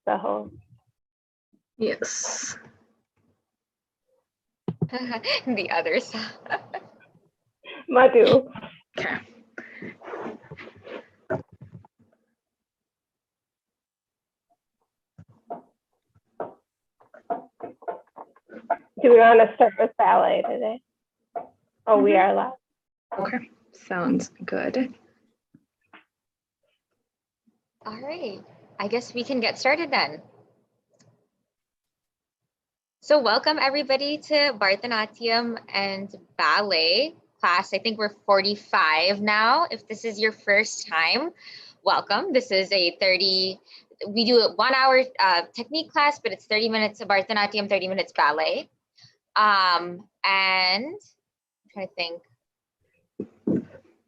the host. Yes. The others. Madhu. Okay. Do we want to start with ballet today? Oh, we are live. Okay. Sounds good. All right. I guess we can get started then. So welcome everybody to Bharatanatyam and Ballet class. I think we're 45 now. If this is your first time, welcome. This is we do a 1 hour technique class, but it's 30 minutes of Bharatanatyam, 30 minutes ballet. And I'm trying to think.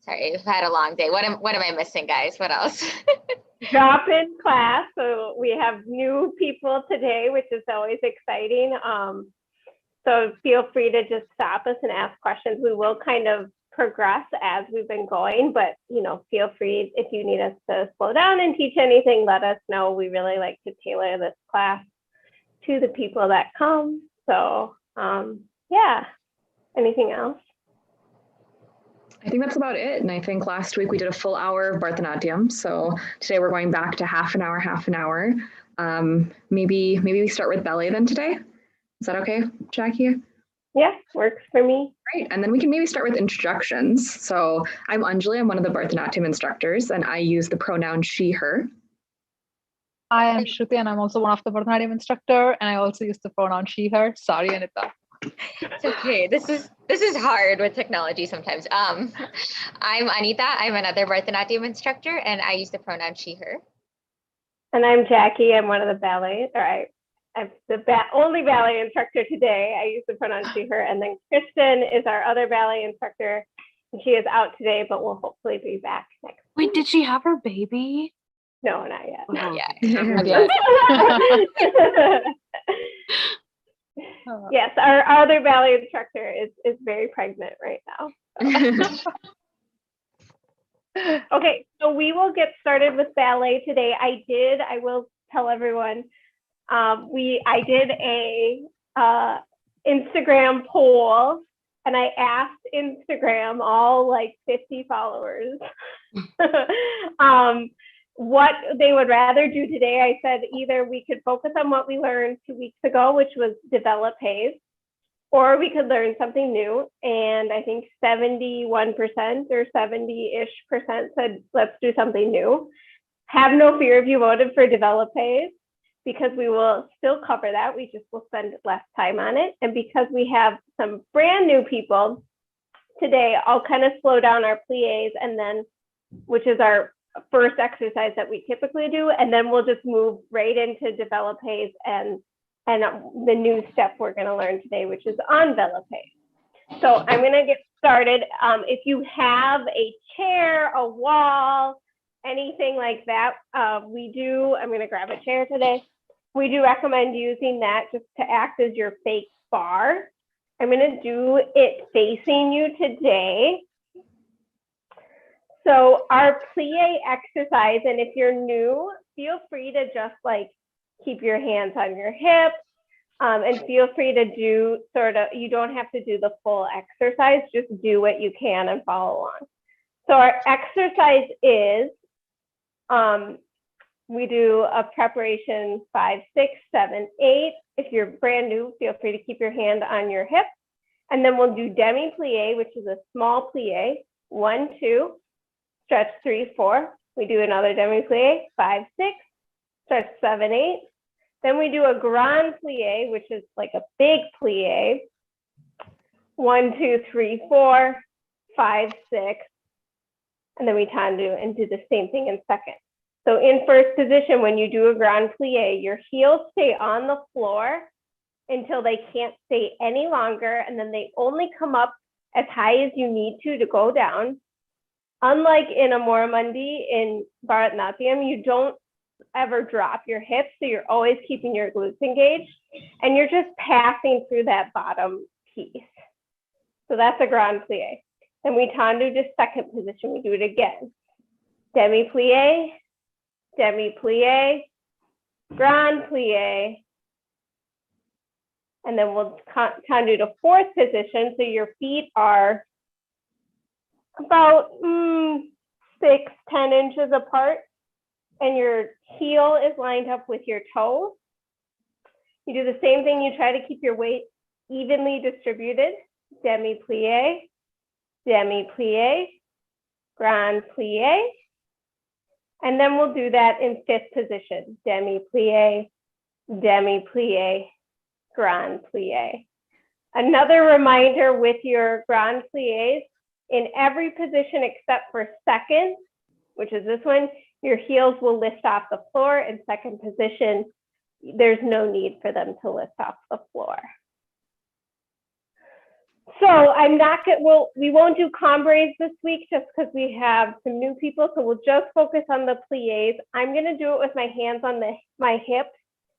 Sorry, I've had a long day. What am I missing, guys? What else? Drop-in class. So we have new people today, which is always exciting. So feel free to just stop us and ask questions. We will kind of progress as we've been going, but feel free if you need us to slow down and teach anything, let us know. We really like to tailor this class to the people that come. So yeah, anything else? I think that's about it. And I think last week we did a full hour of Bharatanatyam. So today we're going back to half an hour. Maybe we start with ballet then today. Is that okay, Jackie? Yeah, works for me. Great. And then we can maybe start with introductions. So I'm Anjali. I'm one of the Bharatanatyam instructors, and I use the pronoun she, her. I am Shruti, and I'm also one of the Bharatanatyam instructor, and I also use the pronoun she, her. Sorry, Anita. It's okay. This is hard with technology sometimes. I'm Anita. I'm another Bharatanatyam instructor, and I use the pronoun she, her. And I'm Jackie. I'm one of the ballet, I'm the only ballet instructor today. I use the pronoun she, her. And then Kristen is our other ballet instructor, and she is out today, but will hopefully be back next week. Wait, did she have her baby? No, not yet. Not yet. Not yet. Yes, our other ballet instructor is very pregnant right now. So. Okay, so we will get started with ballet today. I will tell everyone, I did a Instagram poll, and I asked Instagram, all like 50 followers, what they would rather do today. I said either we could focus on what we learned 2 weeks ago, which was develop haze, or we could learn something new. And I think 71% or 70-ish% said, let's do something new. Have no fear if you voted for develop haze, because we will still cover that. We just will spend less time on it. And because we have some brand new people today, I'll kind of slow down our pliés, and then, which is our first exercise that we typically do, and then we'll just move right into develop haze and the new step we're going to learn today, which is envelope haze. So I'm going to get started. If you have a chair, a wall, anything like that, I'm going to grab a chair today. We do recommend using that just to act as your fake bar. I'm going to do it facing you today. So our plie exercise, and if you're new, feel free to just like keep your hands on your hips, and feel free to do you don't have to do the full exercise, just do what you can and follow along. So our exercise is, we do a preparation 5, 6, 7, 8. If you're brand new, feel free to keep your hand on your hip. And then we'll do demi plie, which is a small plie, 1, 2, stretch 3, 4. We do another demi plie, 5, 6, stretch 7, 8. Then we do a grand plie, which is like a big plie, 1, 2, 3, 4, 5, 6. And then we tendu and do the same thing in second. So in first position, when you do a grand plie, your heels stay on the floor until they can't stay any longer, and then they only come up as high as you need to go down. Unlike in a Moramundi in Bharatanatyam, you don't ever drop your hips, so you're always keeping your glutes engaged, and you're just passing through that bottom piece. So that's a grand plie. Then we tendu to second position. We do it again. Demi plie, grand plie. And then we'll tendu to fourth position. So your feet are about 6-10 inches apart, and your heel is lined up with your toe. You do the same thing. You try to keep your weight evenly distributed. Demi plie, grand plie. And then we'll do that in fifth position. Demi plie, grand plie. Another reminder with your grand plies, in every position except for second, which is this one, your heels will lift off the floor. In second position, there's no need for them to lift off the floor. So we won't do combres this week just because we have some new people. So we'll just focus on the plies. I'm gonna do it with my hands on my hips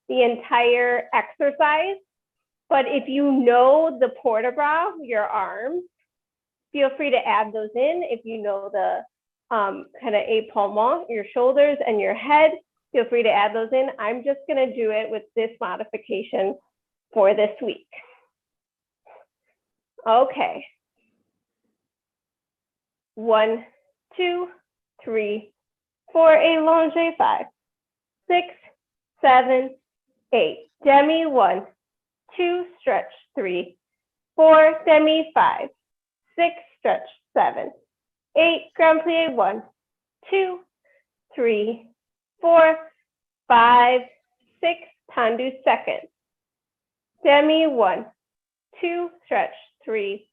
the entire exercise. But if you know the port de bras, your arms, feel free to add those in. If you know the kind of épaulement, your shoulders and your head, feel free to add those in. I'm just gonna do it with this modification for this week. Okay. 1, 2, 3, 4, allongé, 5, 6, 7, 8. Demi 1, 2, stretch 3, 4, demi 5, 6, stretch 7, 8, grand plie 1, 2, 3, 4, 5, 6, tendu second. Demi 1, 2, stretch 3,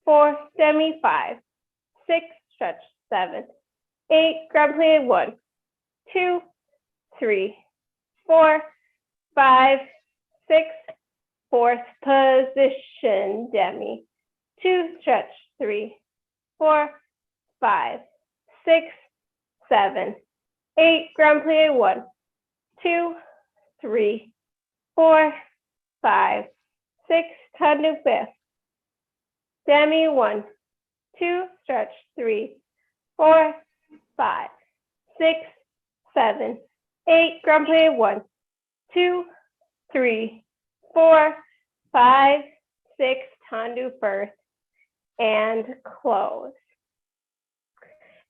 4, demi 5, 6, stretch 7, 8, grand plie 1, 2, 3, 4, 5, 6, fourth position, demi, 2, stretch 3, 4, 5, 6, 7, 8, grand plie 1, 2, 3, 4, 5, 6, tendu fifth. Demi 1, 2, stretch 3, 4, 5, 6, 7, 8, grand plie 1, 2, 3, 4, 5, 6, tendu first, and close.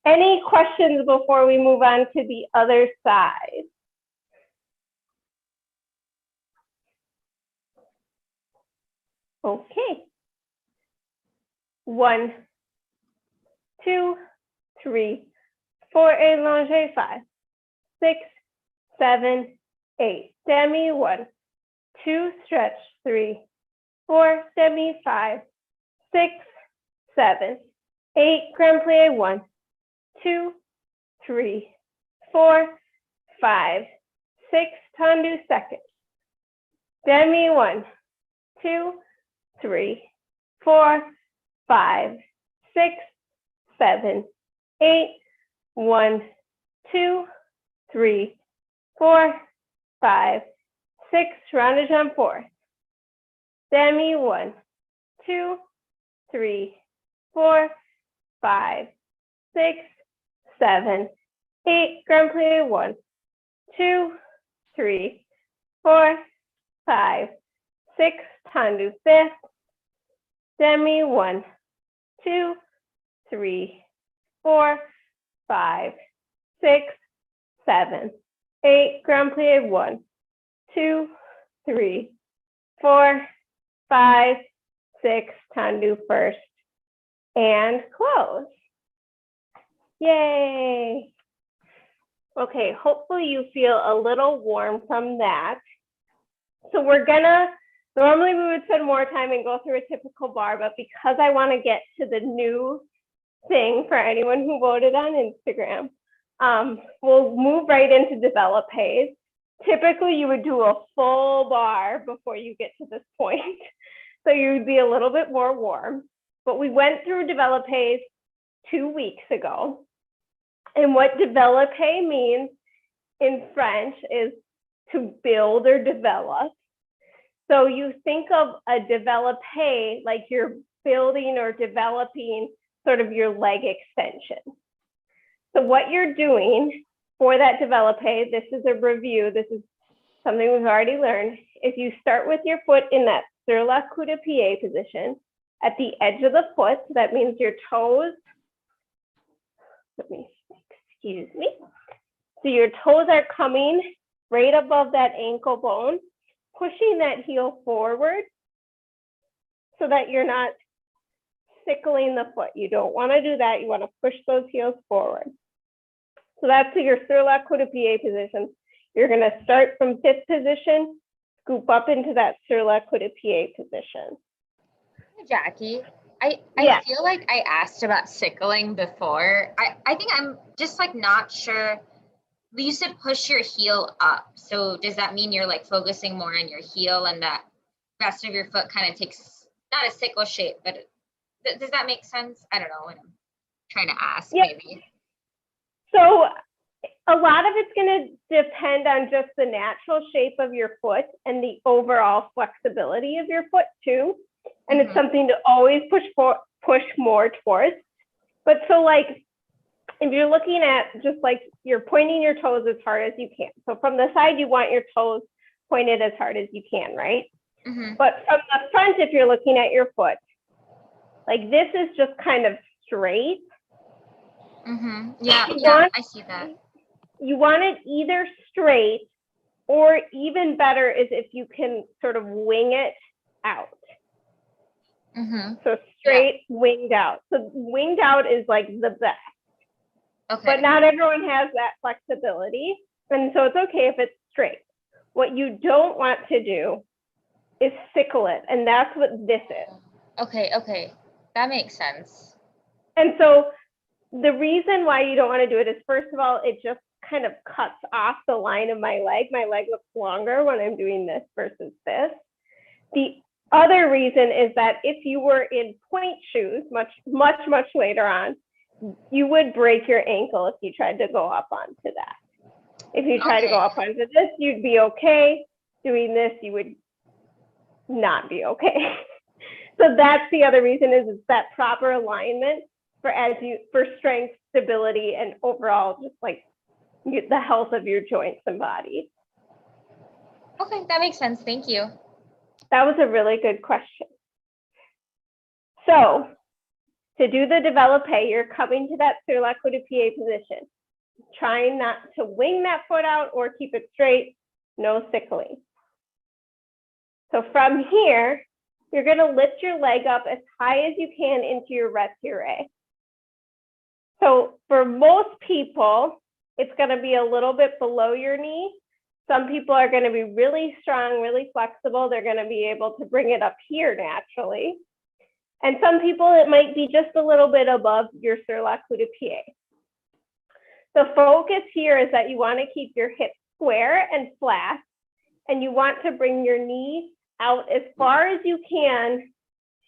Any questions before we move on to the other side? Okay. 1, 2, 3, 4, allongé, 5, 6, 7, 8. Demi 1, 2, stretch 3, 4, demi 5, 6, 7, 8. Grand plie 1, 2, 3, 4, 5, 6. Tendu second. Demi 1, 2, 3, 4, 5, 6, 7, 8. 1, 2, 3, 4, 5, 6. Rounded on fourth. Demi 1, 2, 3, 4, 5, 6, 7, 8. Grand plie 1, 2, 3, 4, 5, 6. Tendu fifth. Demi 1, 2, 3, 4, 5, 6, 7, 8. Grand plie 1, 2, 3, 4, 5, 6. Tendu first, and close. Yay. Okay, hopefully you feel a little warm from that. So normally we would spend more time and go through a typical bar, but because I want to get to the new thing for anyone who voted on Instagram, we'll move right into developes. Typically you would do a full bar before you get to this point. So you'd be a little bit more warm, but we went through developes 2 weeks ago. And what develope means in French is to build or develop. So you think of a develope like you're building or developing sort of your leg extension. So what you're doing for that develope, this is a review. This is something we've already learned, if you start with your foot in that sur la coup de pied position at the edge of the foot, so that means your toes, excuse me. So your toes are coming right above that ankle bone, pushing that heel forward so that you're not sickling the foot. You don't want to do that. You want to push those heels forward. So that's your sur la coup de pied position. You're going to start from fifth position, scoop up into that sur la coup de pied position. Jackie, I Yeah. feel like I asked about sickling before. I think I'm just like not sure. You said push your heel up. So does that mean you're like focusing more on your heel and that rest of your foot kind of takes not a sickle shape, but does that make sense? I don't know what I'm trying to ask, maybe. So a lot of it's going to depend on just the natural shape of your foot and the overall flexibility of your foot too. And it's something to always push more towards. But so like, if you're looking at just like you're pointing your toes as hard as you can. So from the side, you want your toes pointed as hard as you can, right? But from the front, if you're looking at your foot, like this is just kind of straight. Yeah, I see that. You want it either straight or even better is if you can sort of wing it out. So straight, winged out. So winged out is like the best. Okay. But not everyone has that flexibility. And so it's okay if it's straight. What you don't want to do is sickle it. And that's what this is. Okay. That makes sense. And so the reason why you don't want to do it is, first of all, it just kind of cuts off the line of my leg. My leg looks longer when I'm doing this versus this. The other reason is that if you were in point shoes much later on, you would break your ankle if you tried to go up onto that. If you try to go up onto this, you'd be okay. Doing this, you would not be okay. So that's the other reason is that proper alignment for strength, stability, and overall just like the health of your joints and body. Okay, that makes sense. Thank you. That was a really good question. So to do the développé, you're coming to that sur la coup de pied position, trying not to wing that foot out or keep it straight, no sickling. So from here, you're going to lift your leg up as high as you can into your retiré. So for most people, it's going to be a little bit below your knee. Some people are going to be really strong, really flexible. They're going to be able to bring it up here naturally. And some people, it might be just a little bit above your sur la coup de pied. The focus here is that you want to keep your hips square and flat, and you want to bring your knee out as far as you can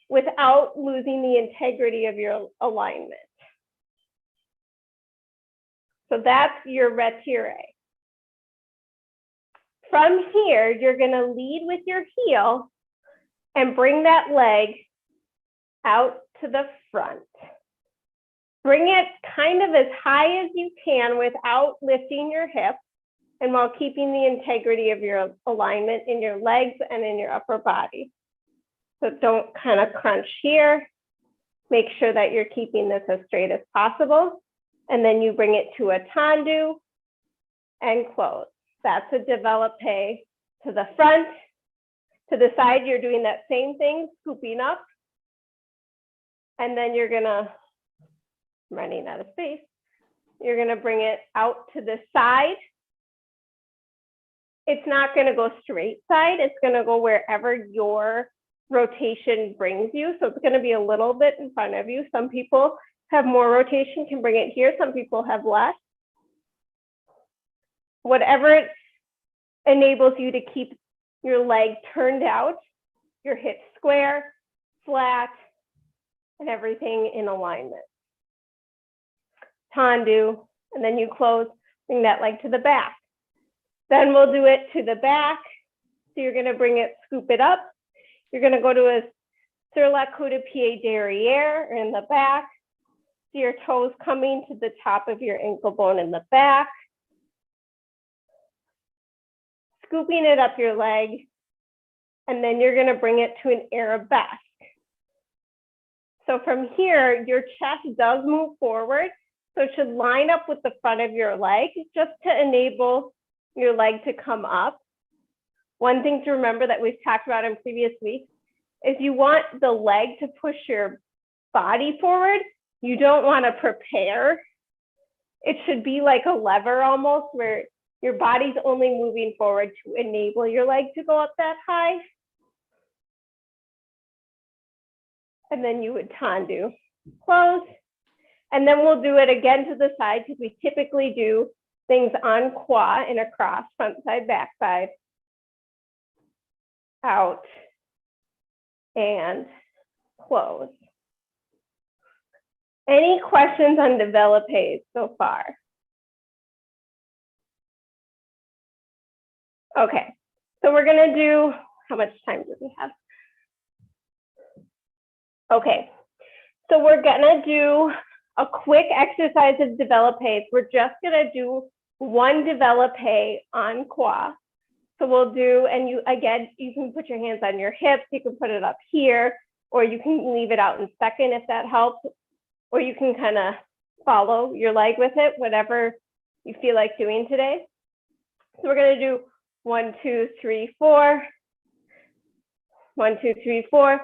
without losing the integrity of your alignment. So that's your retiré. From here, you're going to lead with your heel and bring that leg out to the front. Bring it kind of as high as you can without lifting your hips and while keeping the integrity of your alignment in your legs and in your upper body. So don't kind of crunch here. Make sure that you're keeping this as straight as possible. And then you bring it to a tendu and close. That's a développé to the front. To the side, you're doing that same thing, scooping up. And then you're gonna, running out of space, you're gonna bring it out to the side. It's not gonna go straight side, it's gonna go wherever your rotation brings you. So it's gonna be a little bit in front of you. Some people have more rotation, can bring it here. Some people have less. Whatever it enables you to keep your leg turned out, your hips square, flat, and everything in alignment. Tendu, and then you close, bring that leg to the back. Then we'll do it to the back. So you're gonna bring it, scoop it up. You're gonna go to a sur la coup de pied derrière in the back. So your toes coming to the top of your ankle bone in the back. scooping it up your leg, and then you're gonna bring it to an arabesque. So from here, your chest does move forward, so it should line up with the front of your leg just to enable your leg to come up. One thing to remember that we've talked about in previous weeks is you want the leg to push your body forward. You don't want to prepare. It should be like a lever almost, where your body's only moving forward to enable your leg to go up that high. And then you would tendu, close. And then we'll do it again to the side, because we typically do things en croix in a cross, front side, back side, out, and close. Any questions on developés so far? Okay, so we're gonna do, how much time do we have? Okay, so we're gonna do a quick exercise of developés. We're just gonna do one developé en croix. So we'll do, and you, again, you can put your hands on your hips, you can put it up here, or you can leave it out in second if that helps, or you can kind of follow your leg with it, whatever you feel like doing today. So we're gonna do 1, 2, 3, 4, 1, 2, 3, 4,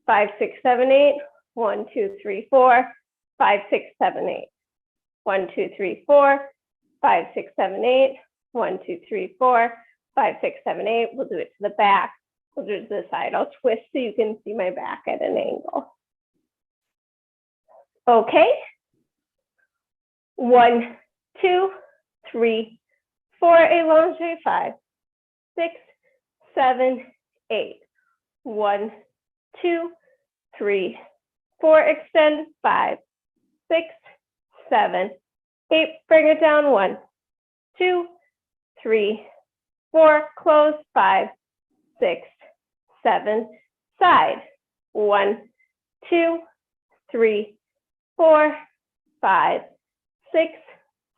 5, 6, 7, 8, 1, 2, 3, 4, 5, 6, 7, 8, 1, 2, 3, 4, 5, 6, 7, 8, 1, 2, 3, 4, 5, 6, 7, 8. We'll do it to the back. We'll do it to the side. I'll twist so you can see my back at an angle. Okay. 1, 2, 3, 4, allongé, 5, 6, 7, 8. 1, 2, 3, 4, extend, 5, 6, 7, 8. Bring it down, 1, 2, 3, 4, close, 5, 6, 7, side, 1, 2, 3, 4, 5, 6,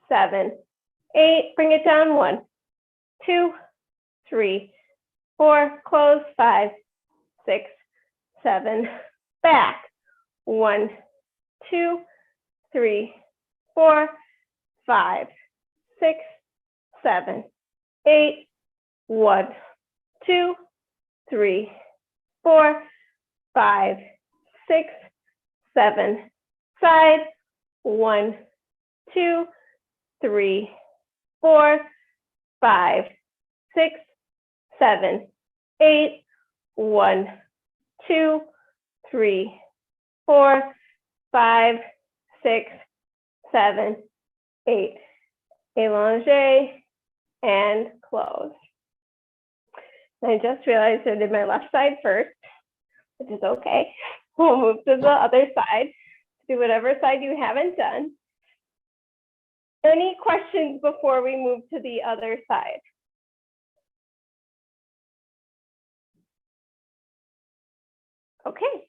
7, 8. Bring it down, 1, 2, 3, 4, close, 5, 6, 7, back, 1, 2, 3, 4, 5, 6, 7, 8, 1, 2, 3, 4, 5, 6, 7, side, 1, 2, 3, 4, 5, 6, 7, 8, 1, 2, 3, 4, 5, 6, 7, 8. Allongé and close. I just realized I did my left side first, which is okay. We'll move to the other side. Do whatever side you haven't done. Any questions before we move to the other side? Okay.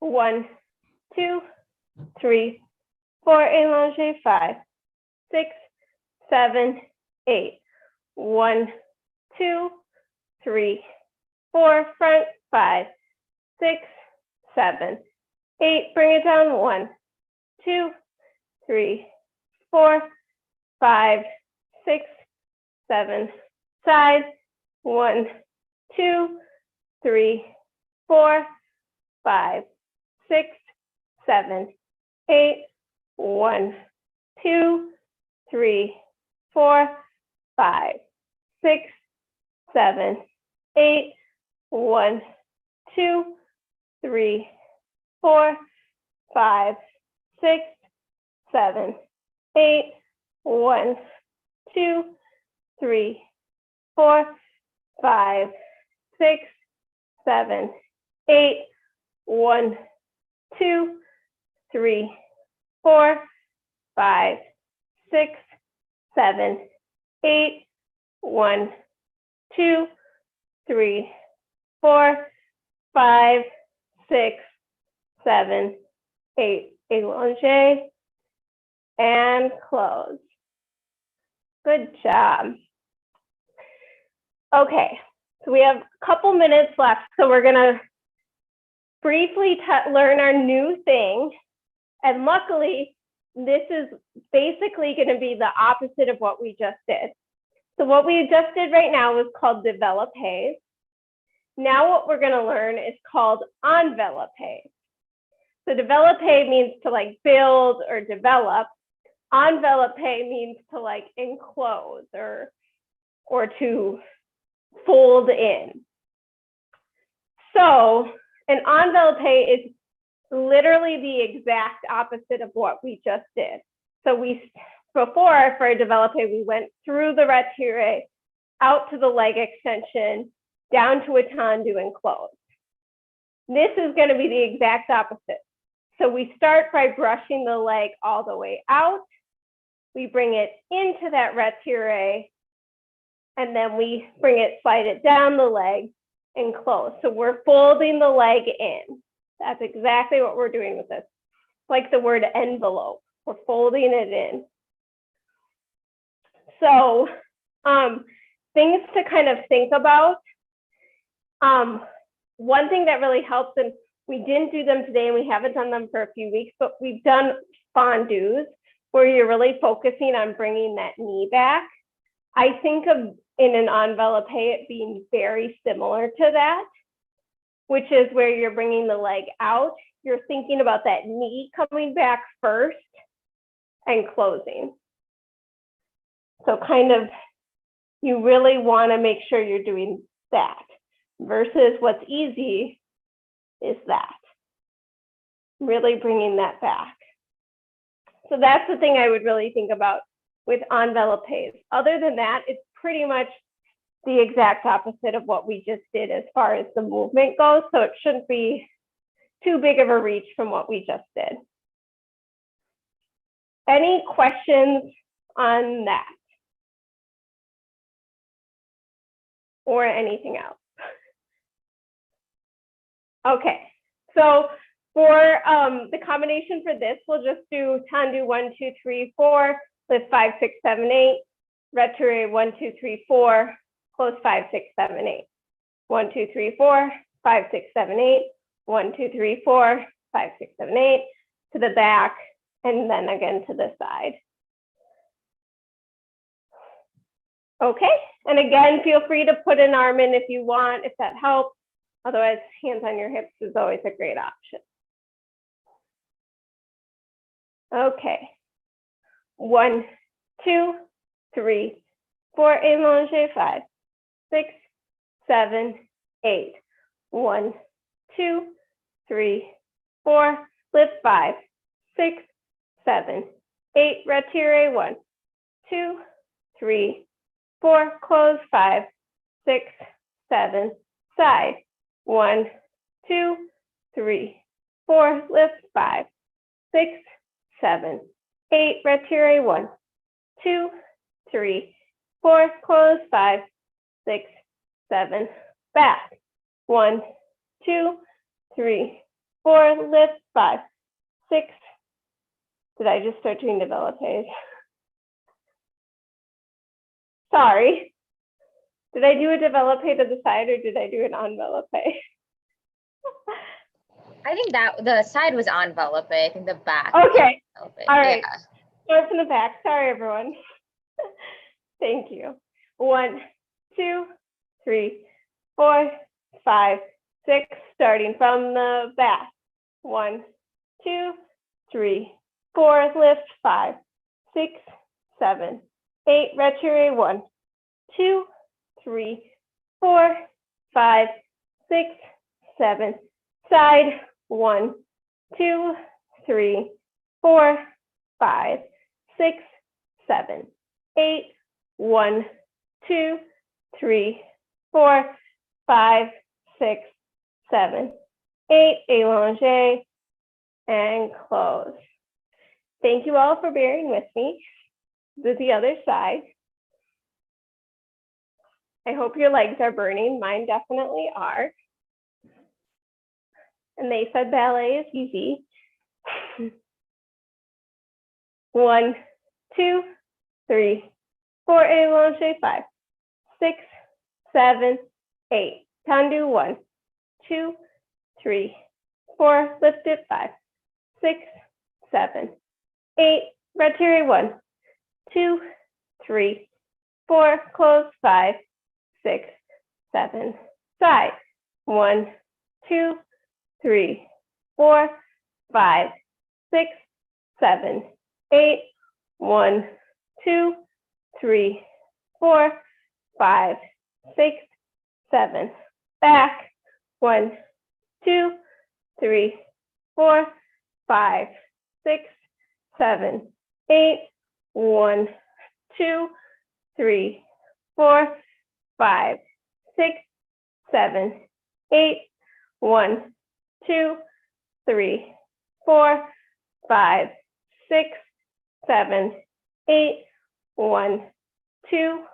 1, 2, 3, 4, allongé, 5, 6, 7, 8. 1, 2, 3, 4, front, 5, 6, 7, 8. Bring it down, 1, 2, 3, 4, 5, 6, 7, side, 1, 2, 3, 4, 5, 6, 7, 8. 1, 2, 3, 4, 5, 6, 7, 8. 1, 2, 3, 4, 5, 6, 7, 8. 1, 2, 3, 4, 5, 6, 7, 8. 1, 2, 3, 4, 5, 6, 7, 8. 1, 2, 3, 4, 5, 6, 7, 8. Allongé and close. Good job. Okay, so we have a couple minutes left, so we're gonna briefly learn our new thing. And luckily, this is basically gonna be the opposite of what we just did. So what we just did right now was called développé. Now what we're gonna learn is called enveloppé. So développé means to like build or develop. Enveloppé means to like enclose or to fold in. So an enveloppé is literally the exact opposite of what we just did. So before for a développé, we went through the retiré, out to the leg extension, down to a tendu and close. This is going to be the exact opposite. So we start by brushing the leg all the way out. We bring it into that retiré, and then we slide it down the leg and close. So we're folding the leg in. That's exactly what we're doing with this. Like the word envelope, we're folding it in. So things to kind of think about. One thing that really helps, and we didn't do them today and we haven't done them for a few weeks, but we've done fondus where you're really focusing on bringing that knee back. I think of in an enveloppé it being very similar to that, which is where you're bringing the leg out. You're thinking about that knee coming back first and closing. So kind of, you really want to make sure you're doing that versus what's easy is that. Really bringing that back. So that's the thing I would really think about with enveloppés. Other than that, it's pretty much the exact opposite of what we just did as far as the movement goes. So it shouldn't be too big of a reach from what we just did. Any questions on that? Or anything else? Okay, so for the combination for this, we'll just do tendu 1, 2, 3, 4, lift 5, 6, 7, 8, retiré 1, 2, 3, 4, close 5, 6, 7, 8. 1, 2, 3, 4, 5, 6, 7, 8. 1, 2, 3, 4, 5, 6, 7, 8 to the back, and then again to the side. Okay, and again, feel free to put an arm in if you want, if that helps. Otherwise, hands on your hips is always a great option. Okay, 1, 2, 3, 4, allongé, 5, 6, 7, 8. 1, 2, 3, 4, lift 5, 6, 7, 8, retiré 1, 2, 3, 4, close 5, 6, 7, side 1, 2, 3, 4, lift 5, 6, 7, 8, retiré 1, 2, 3, 4, close 5, 6, 7, back 1, 2, 3, 4, lift 5, 6. Did I just start doing développés? Sorry. Did I do a développé to the side or did I do an enveloppé? I think that the side was enveloppé. I think the back. Okay. All All right. Start from the back. Sorry, everyone. Thank you. 1, 2, 3, 4, 5, 6. Starting from the back. 1, 2, 3, 4. Lift 5, 6, 7, 8. Retiré 1, 2, 3, 4, 5, 6, 7. Side 1, 2, 3, 4, 5, 6, 7, 8. 1, 2, 3, 4, 5, 6, 7, 8. Allongé and close. Thank you all for bearing with me. To the other side. I hope your legs are burning. Mine definitely are. And they said ballet is easy. 1, 2, 3, 4, allongé, 5, 6, 7, 8. Tendu 1, 2, 3, 4. Lift it 5, 6, 7, 8. Retirate 1, 2, 3, 4. Close 5, 6, 7. Side 1, 2, 3, 4, 5, 6, 7, 8. 1, 2, 3, 4, 5, 6, 7. Back 1, 2, 3, 4, 5, 6, 7, 8. 1, 2, 3, 4, 5, 6, 7, 8. 1, 2, 3, 4, 5, 6, 7, 8. 1, 2,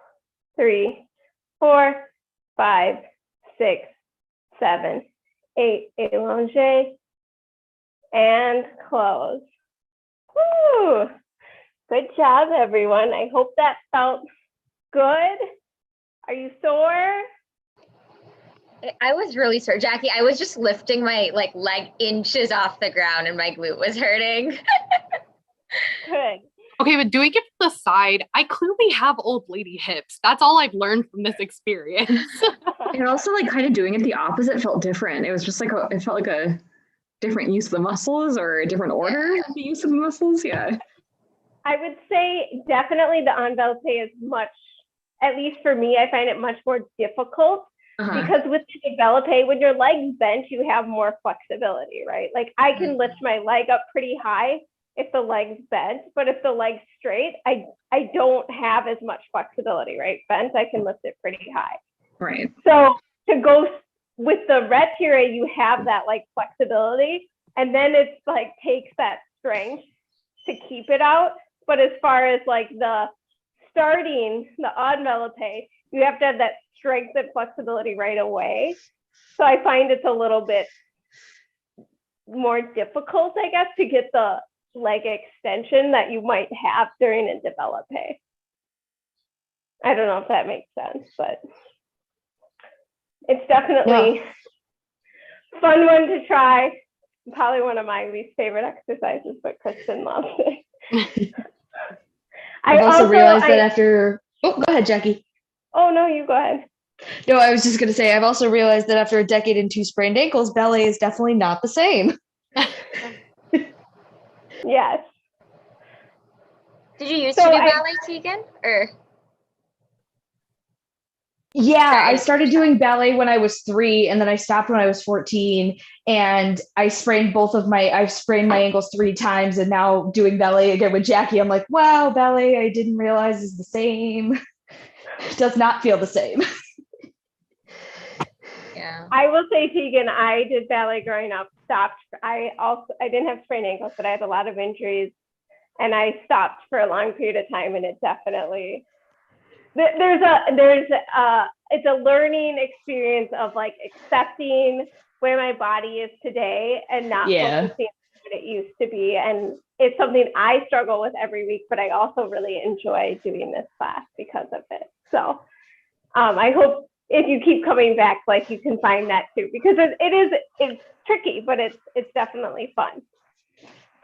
3, 4, 5, 6, 7, 8. Allonge and close. Woo! Good job, everyone. I hope that felt good. Are you sore? I was really sore, Jackie. I was just lifting my leg inches off the ground and my glute was hurting. Good. Okay, but doing it from the side, I clearly have old lady hips. That's all I've learned from this experience. And also like kind of doing it the opposite felt different. It was just like it felt like a different use of the muscles or a different order of the use of the muscles. Yeah. I would say definitely the envelope is much, at least for me, I find it much more difficult because with the envelope, when your legs bent, you have more flexibility, right? Like I can lift my leg up pretty high if the leg's bent, but if the leg's straight, I don't have as much flexibility, right? Bent, I can lift it pretty high. Right. So to go with the retiré, you have that like flexibility, and then it's like takes that strength to keep it out. But as far as like the starting, the envelope, you have to have that strength and flexibility right away. So I find it's a little bit more difficult, I guess, to get the leg extension that you might have during a développé. I don't know if that makes sense, but it's definitely fun one to try. Probably one of my least favorite exercises, but Kristen loves it. I've also realized that after, go ahead, Jackie. Oh, no, you go ahead. No, I was just going to say, I've also realized that after a decade and 2 sprained ankles, ballet is definitely not the same. Yes. Did you used to do ballet, Tegan? Or Yeah, Sorry. I started doing ballet when I was 3, and then I stopped when I was 14, and I sprained I've sprained my ankles 3 times, and now doing ballet again with Jackie, I'm like, wow, ballet, I didn't realize is the same. It does not feel the same. Yeah. I will say, Tegan, I did ballet growing up, stopped. I didn't have sprained ankles, but I had a lot of injuries, and I stopped for a long period of time, and it definitely, it's a learning experience of like accepting where my body is today and not focusing on what it used to be. And it's something I struggle with every week, but I also really enjoy doing this class because of it. So I hope if you keep coming back, like you can find that too, because it's tricky, but it's definitely fun.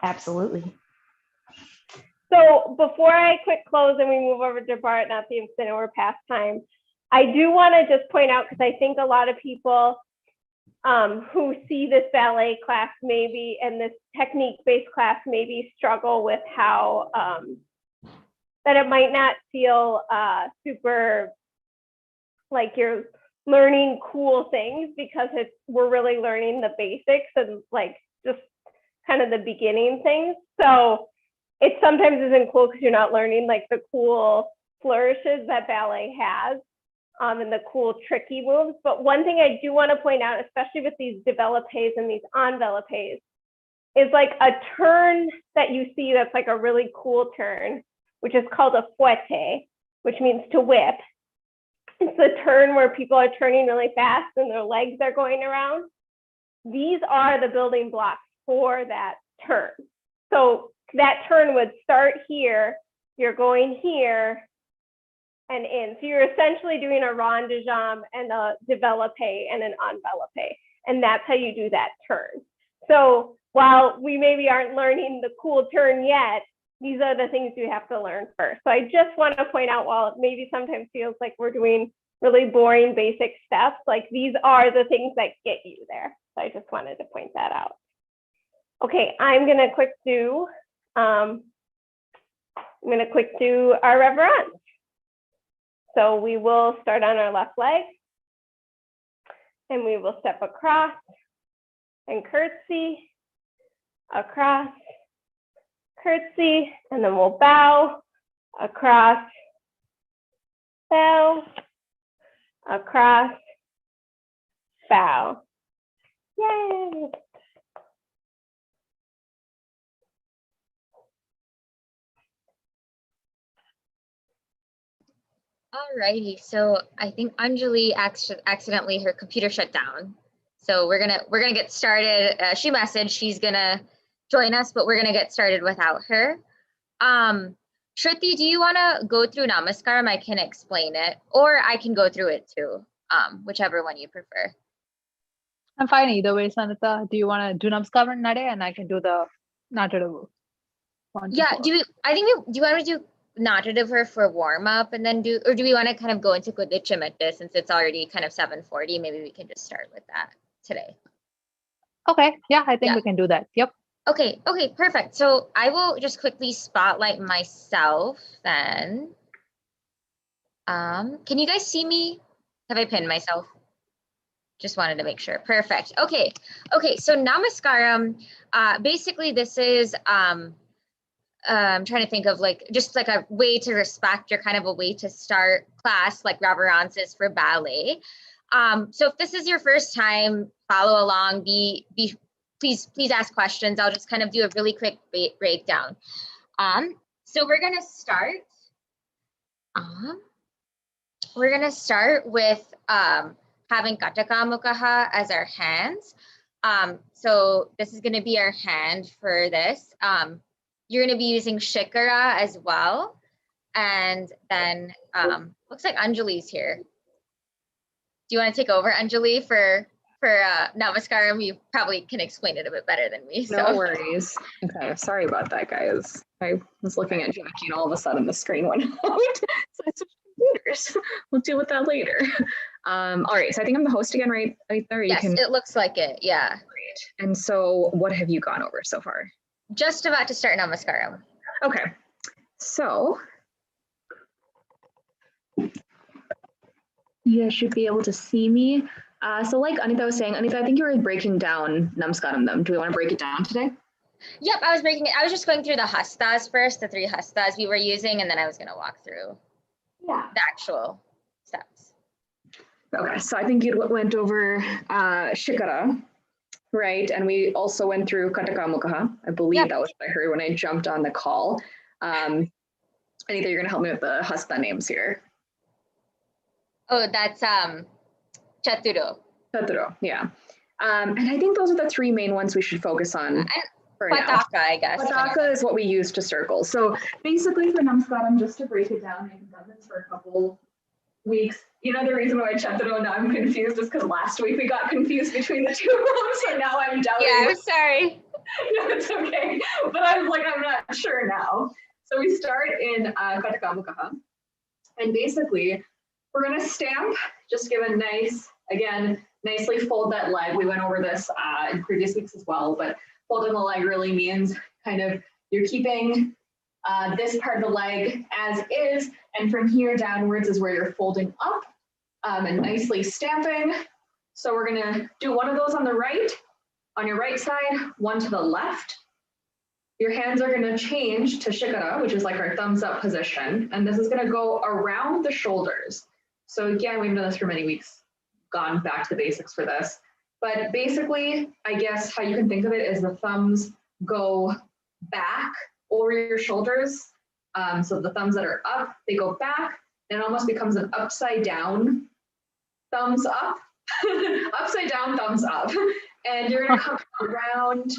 Absolutely. So before I quick close and we move over to Bharatanatyam, because I know we're past time, I do want to just point out, because I think a lot of people who see this ballet class maybe and this technique-based class maybe struggle with how that it might not feel super like you're learning cool things, because we're really learning the basics and like just kind of the beginning things. So it sometimes isn't cool because you're not learning like the cool flourishes that ballet has and the cool tricky moves. But one thing I do want to point out, especially with these développés and these enveloppés, is like a turn that you see that's like a really cool turn, which is called a fouette, which means to whip. It's the turn where people are turning really fast and their legs are going around. These are the building blocks for that turn. So that turn would start here, you're going here, and in. So you're essentially doing a rond de jambe and a développé and an enveloppé. And that's how you do that turn. So while we maybe aren't learning the cool turn yet, these are the things you have to learn first. So I just want to point out, while it maybe sometimes feels like we're doing really boring basic steps, like these are the things that get you there. So I just wanted to point that out. Okay, I'm gonna quick do our reverence. So we will start on our left leg, and we will step across and curtsy, across, curtsy, and then we'll bow, across, bow, across, bow. Yay! Alrighty, so I think Anjali accidentally her computer shut down. So we're gonna get started. She messaged she's gonna join us, but we're gonna get started without her. Shruti, do you want to go through Namaskaram? I can explain it, or I can go through it too. Whichever one you prefer. I'm fine either way, Sanita. Do you want to do Namaskaram Nade, and I can do the Natadavu? Yeah, do you want to do Natadavu for warm up and then do we want to kind of go into Kudichimetta since it's already kind of 7:40? Maybe we can just start with that today. Okay, yeah, I think we can do that. Yep. Okay, perfect. So I will just quickly spotlight myself then. Can you guys see me? Have I pinned myself? Just wanted to make sure. Perfect. Okay, so Namaskaram, basically this is, I'm trying to think of just like a way to respect, or kind of a way to start class like reverence is for ballet. So if this is your first time, follow along, please ask questions. I'll just kind of do a really quick breakdown. So we're gonna start with having Kataka Mukha as our hands. So this is gonna be our hand for this. You're gonna be using Shikara as well. And then looks like Anjali's here. Do you want to take over, Anjali, for Namaskaram? You probably can explain it a bit better than me. No worries. Okay, sorry about that, guys. I was looking at Jackie and all of a sudden the screen went out. So I switched computers. We'll deal with that later. All right, so I think I'm the host again, right there? Yes, it looks like it, yeah. Great. And so what have you gone over so far? Just about to start Namaskaram. Okay, so you guys should be able to see me. So like Anita was saying, Anita, I think you were breaking down Namaskaram them. Do we want to break it down today? Yep, I was breaking it. I was just going through the hastas first, the 3 hastas we were using, and then I was going to walk through the actual steps. Okay, so I think you went over Shikara, right? And we also went through Kataka Mukha. I believe that was what I heard when I jumped on the call. Anita, you're going to help me with the hasta names here. Oh, that's Chaturo. Chaturo, yeah. And I think those are the 3 main ones we should focus on for now. Pataka, I guess. Pataka is what we use to circle. So basically for Namaskaram, just to break it down, I've done this for a couple weeks. You know, the reason why Chaturo, now I'm confused is because last week we got confused between the 2 of them, so now I'm doubting. Yeah, I'm sorry. No, it's okay. But I was like, I'm not sure now. So we start in Kataka Mukha. And basically, we're going to stamp, just give a nice, again, nicely fold that leg. We went over this in previous weeks as well, but folding the leg really means kind of you're keeping this part of the leg as is, and from here downwards is where you're folding up and nicely stamping. So we're going to do one of those on the right, on your right side, one to the left. Your hands are going to change to Shikara, which is like our thumbs up position, and this is going to go around the shoulders. So again, we've done this for many weeks, gone back to the basics for this. But basically, I guess how you can think of it is the thumbs go back over your shoulders. So the thumbs that are up, they go back, and it almost becomes an upside down thumbs up, upside down thumbs up. And you're gonna come around,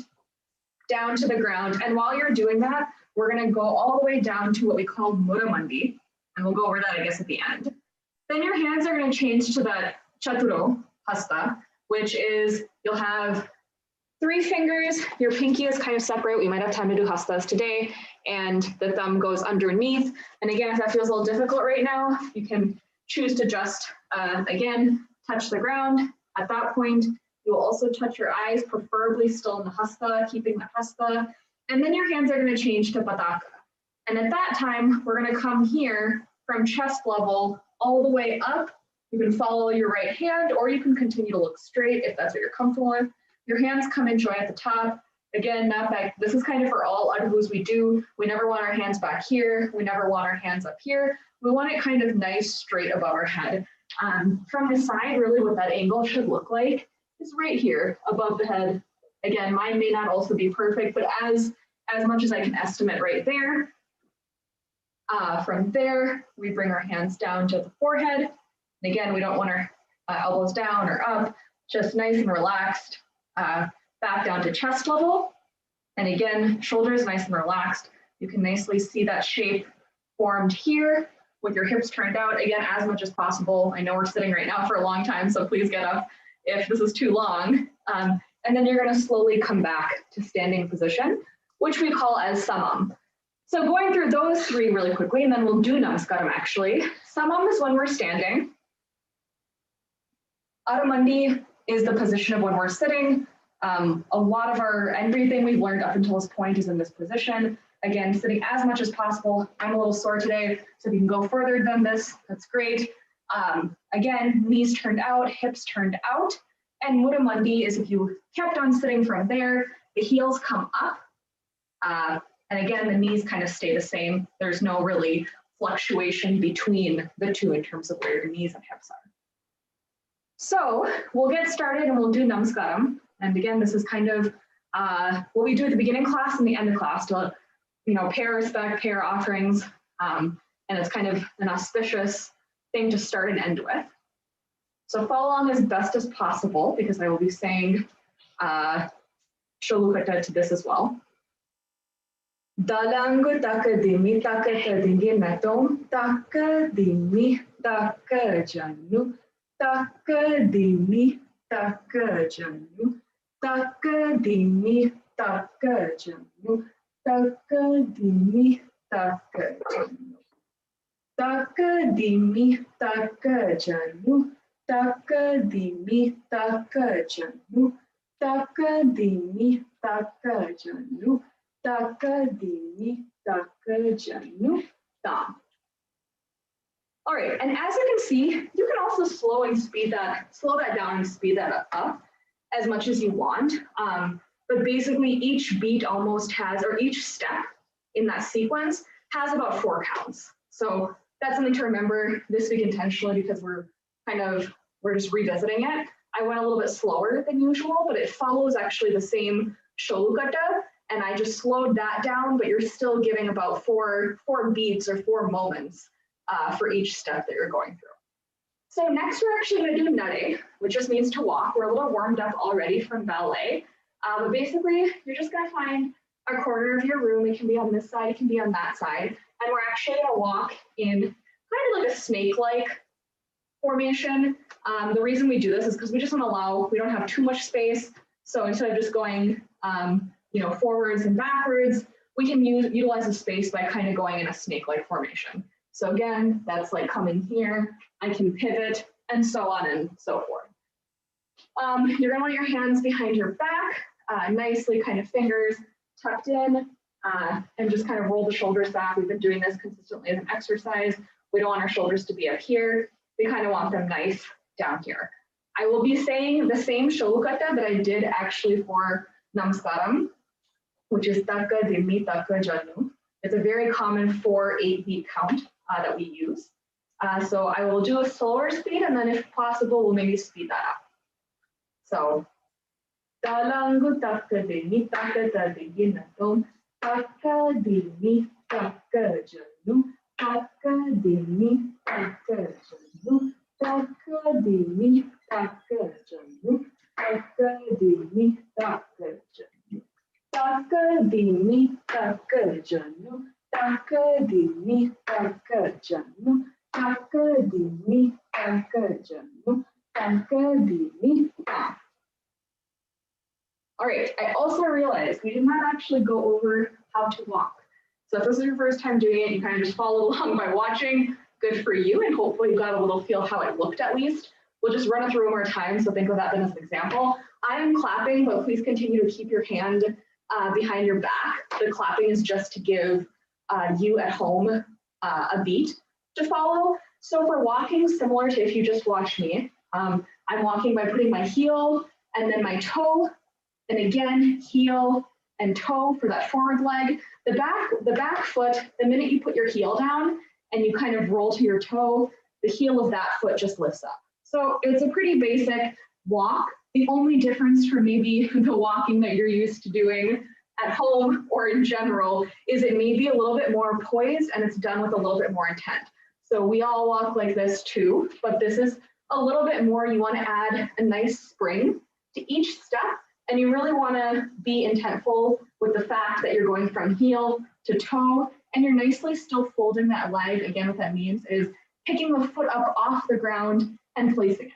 down to the ground. And while you're doing that, we're gonna go all the way down to what we call Mudamandi. And we'll go over that, I guess, at the end. Then your hands are going to change to the Chaturo Hasta, which is you'll have 3 fingers. Your pinky is kind of separate. We might have time to do Hastas today. And the thumb goes underneath. And again, if that feels a little difficult right now, you can choose to just, again, touch the ground. At that point, you will also touch your eyes, preferably still in the Hasta, keeping the Hasta. And then your hands are going to change to Pataka. And at that time, we're going to come here from chest level all the way up. You can follow your right hand, or you can continue to look straight if that's what you're comfortable with. Your hands come and join at the top. Again, not back. This is kind of for all adhus we do. We never want our hands back here. We never want our hands up here. We want it kind of nice, straight above our head. From the side, really what that angle should look like is right here above the head. Again, mine may not also be perfect, but as much as I can estimate right there. From there, we bring our hands down to the forehead. And again, we don't want our elbows down or up, just nice and relaxed. Back down to chest level. And again, shoulders nice and relaxed. You can nicely see that shape formed here with your hips turned out, again, as much as possible. I know we're sitting right now for a long time, so please get up if this is too long. And then you're gonna slowly come back to standing position, which we call as samam. So going through those 3 really quickly, and then we'll do namaskaram actually. Samam is when we're standing. Adamandi is the position of when we're sitting. A lot of everything we've learned up until this point is in this position. Again, sitting as much as possible. I'm a little sore today, so if you can go further than this, that's great. Again, knees turned out, hips turned out. And Mudamandi is if you kept on sitting from there, the heels come up. And again, the knees kind of stay the same. There's no really fluctuation between the 2 in terms of where your knees and hips are. So we'll get started and we'll do namaskaram. And again, this is kind of what we do at the beginning class and the end of class to, pay our respect, pay our offerings. And it's kind of an auspicious thing to start and end with. So follow along as best as possible because I will be saying Sholukata to this as well. Dalangu takadimi takatadingi natom takadimi takajanu takadimi takajanu takadimi takajanu takadimi takajanu takadimi takajanu takadimi takajanu takadimi takajanu takadimi takajanu tam. All right, and as you can see, you can also slow that down and speed that up as much as you want. But basically each beat almost has, or each step in that sequence has about 4 counts. So that's something to remember this week intentionally because we're just revisiting it. I went a little bit slower than usual, but it follows actually the same Sholukata, and I just slowed that down, but you're still giving about 4 beats or 4 moments for each step that you're going through. So next we're actually going to do nare, which just means to walk. We're a little warmed up already from ballet. But basically, you're just going to find a corner of your room. It can be on this side, it can be on that side. And we're actually going to walk in kind of like a snake-like formation. The reason we do this is because we just want to allow, we don't have too much space. So instead of just going forwards and backwards, we can utilize the space by kind of going in a snake-like formation. So again, that's like coming here, I can pivot, and so on and so forth. You're gonna want your hands behind your back, nicely kind of fingers tucked in, and just kind of roll the shoulders back. We've been doing this consistently as an exercise. We don't want our shoulders to be up here. We kind of want them nice down here. I will be saying the same Sholukata that I did actually for Namaskaram, which is Taka Dimi Taka Janu. It's a very common 4/8 beat count that we use. So I will do a slower speed, and then if possible, we'll maybe speed that up. So, Talangu Taka Dimi Taka Tadigi Natom Taka Dimi Taka Janu Taka Dimi Taka Janu Taka Dimi Taka Janu Taka Dimi Taka Janu Taka Dimi Taka Janu takadimi, takajanu, takadimi, takajanu, takadimi, tak. All right, I also realized we did not actually go over how to walk. So if this is your first time doing it, you kind of just follow along by watching. Good for you, and hopefully you got a little feel how it looked at least. We'll just run it through one more time, so think of that then as an example. I am clapping, but please continue to keep your hand behind your back. The clapping is just to give you at home a beat to follow. So for walking, similar to if you just watch me, I'm walking by putting my heel and then my toe, and again, heel and toe for that forward leg. The back foot, the minute you put your heel down and you kind of roll to your toe, the heel of that foot just lifts up. So it's a pretty basic walk. The only difference from maybe the walking that you're used to doing at home or in general is it may be a little bit more poised and it's done with a little bit more intent. So we all walk like this too, but this is a little bit more. You want to add a nice spring to each step, and you really want to be intentful with the fact that you're going from heel to toe, and you're nicely still folding that leg. Again, what that means is picking the foot up off the ground and placing it.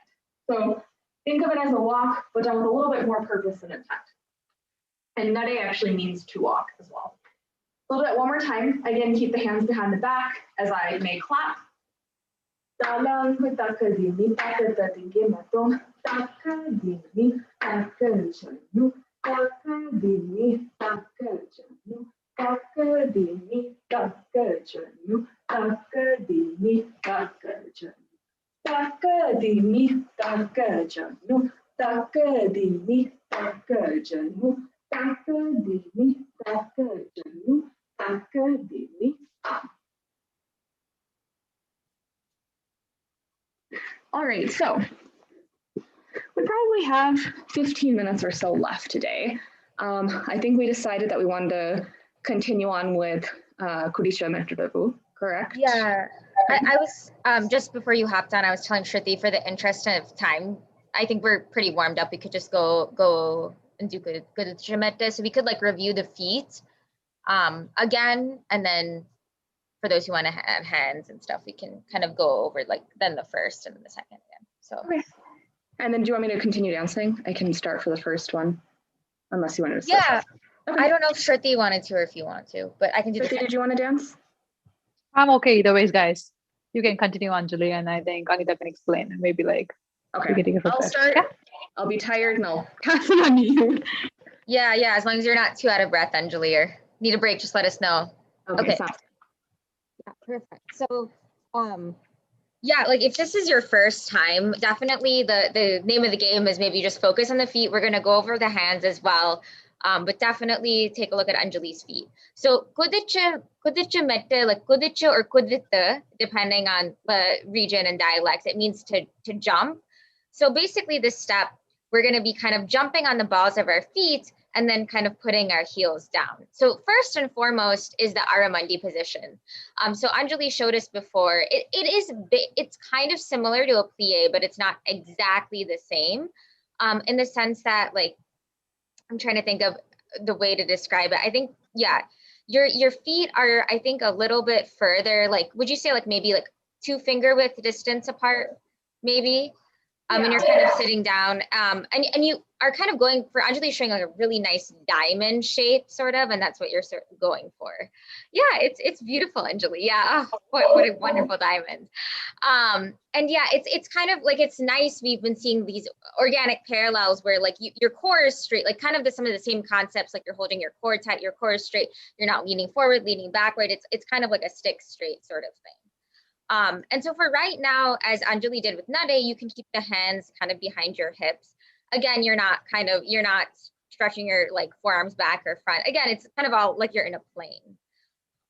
So think of it as a walk, but done with a little bit more purpose and intent. And nade actually means to walk as well. So do that one more time. Again, keep the hands behind the back as I may clap. Takadimi, takajanu, takadimi, takajanu, takadimi, takajanu, takadimi. All right, so we probably have 15 minutes or so left today. I think we decided that we wanted to continue on with Kuricha Metrodevu, correct? Yeah, I was just before you hopped on, I was telling Shruti for the interest of time, I think we're pretty warmed up. We could just go and do good Jametta. So we could like review the feet again, and then for those who want to have hands and stuff, we can kind of go over like then the first and then the second again. So okay. And then do you want me to continue dancing? I can start for the first one, unless you wanted to. Yeah, okay. I don't know if Shruti wanted to or if you want to, but I can do. Shruti, did you want to dance? I'm okay either ways, guys. You can continue, Anjali, and I think Anita can explain and maybe like. Okay. We can take it from I'll there. start. Yeah. I'll be tired and I'll pass it on to you. Yeah, as long as you're not too out of breath, Anjali, or need a break, just let us know. Okay. Yeah, perfect. So, yeah, like if this is your first time, definitely the name of the game is maybe just focus on the feet. We're gonna go over the hands as well, but definitely take a look at Anjali's feet. So kudicha mette, like kudicha or kudita, depending on the region and dialects, it means to jump. So basically this step, we're gonna be kind of jumping on the balls of our feet and then kind of putting our heels down. So first and foremost is the Aramandi position. So Anjali showed us before, it's kind of similar to a plie, but it's not exactly the same in the sense that like, I'm trying to think of the way to describe it. I think, yeah, your feet are, I think, a little bit further, like, would you say like maybe like 2 finger width distance apart, maybe? And you're kind of sitting down, and you are kind of going for, Anjali showing like a really nice diamond shape, sort of, and that's what you're sort of going for. Yeah, it's beautiful, Anjali. Yeah, oh, what a wonderful diamond. And yeah, it's kind of like, it's nice. We've been seeing these organic parallels where like your core is straight, like kind of some of the same concepts, like you're holding your core tight, your core is straight, you're not leaning forward, leaning backward. It's kind of like a stick straight sort of thing. And so for right now, as Anjali did with nade, you can keep the hands kind of behind your hips. Again, you're not stretching your like forearms back or front. Again, it's kind of all like you're in a plane.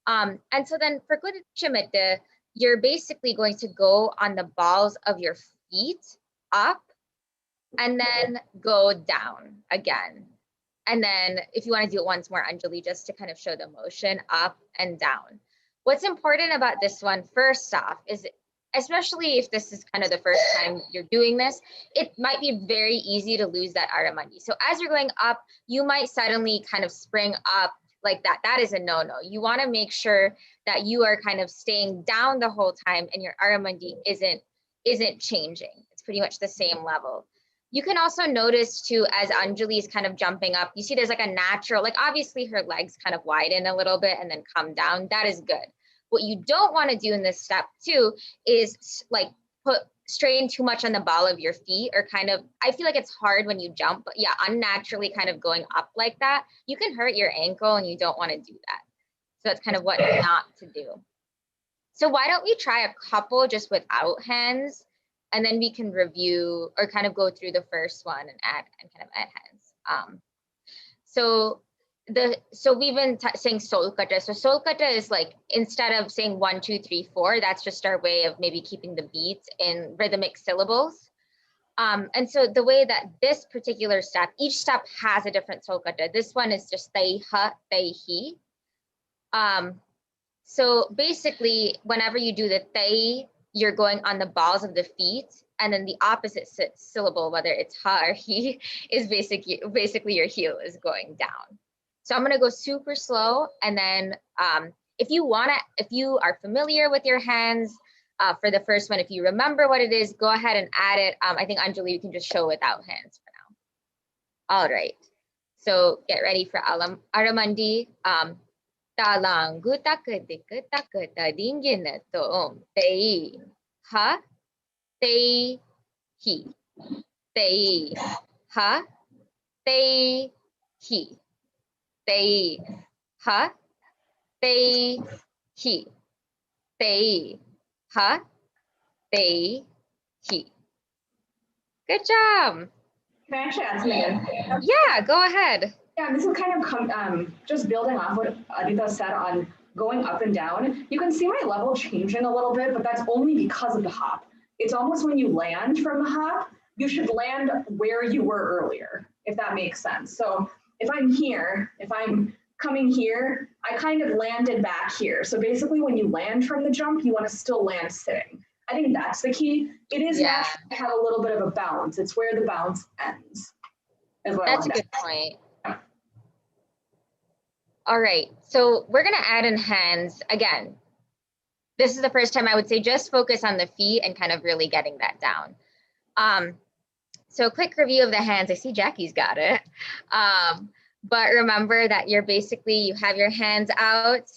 And so then for kudicha mette, you're basically going to go on the balls of your feet up and then go down again. And then if you want to do it once more, Anjali, just to kind of show the motion up and down. What's important about this one, first off, is especially if this is kind of the first time you're doing this, it might be very easy to lose that Aramandi. So as you're going up, you might suddenly kind of spring up like that, that is a no-no. You want to make sure that you are kind of staying down the whole time and your arramandi isn't changing. It's pretty much the same level. You can also notice too, as Anjali is kind of jumping up, you see there's like a natural, like obviously her legs kind of widen a little bit and then come down. That is good. What you don't want to do in this step too is like strain too much on the ball of your feet, or kind of, I feel like it's hard when you jump, but yeah, unnaturally kind of going up like that, you can hurt your ankle and you don't want to do that. So that's kind of what not to do. So why don't we try a couple just without hands, and then we can review or kind of go through the first one and add and kind of add hands. So we've been saying solkata. So solkata is like, instead of saying 1, 2, 3, 4, that's just our way of maybe keeping the beats in rhythmic syllables. And so the way that this particular step, each step has a different solkata. This one is just tei ha, tei hi. So basically, whenever you do the tei, you're going on the balls of the feet, and then the opposite syllable, whether it's ha or hi, is basically your heel is going down. So I'm gonna go super slow, and then if you are familiar with your hands for the first one, if you remember what it is, go ahead and add it. I think Anjali, you can just show without hands for now. All right, so get ready for Aramandi. Talang gutak tadingin to tei ha tei hi tei ha tei hi tei ha tei hi tei ha tei hi. Good job. Can I actually add something in? Yeah, go ahead. Yeah, this is kind of just building off what Adita said on going up and down. You can see my level changing a little bit, but that's only because of the hop. It's almost when you land from the hop, you should land where you were earlier, if that makes sense. So if I'm here, if I'm coming here, I kind of landed back here. So basically when you land from the jump, you want to still land sitting. I think that's the key. It is natural to have a little bit of a bounce. It's where the bounce ends. That's a good point. All right, so we're gonna add in hands again. This is the first time I would say just focus on the feet and kind of really getting that down. So quick review of the hands. I see Jackie's got it. But remember that you have your hands out.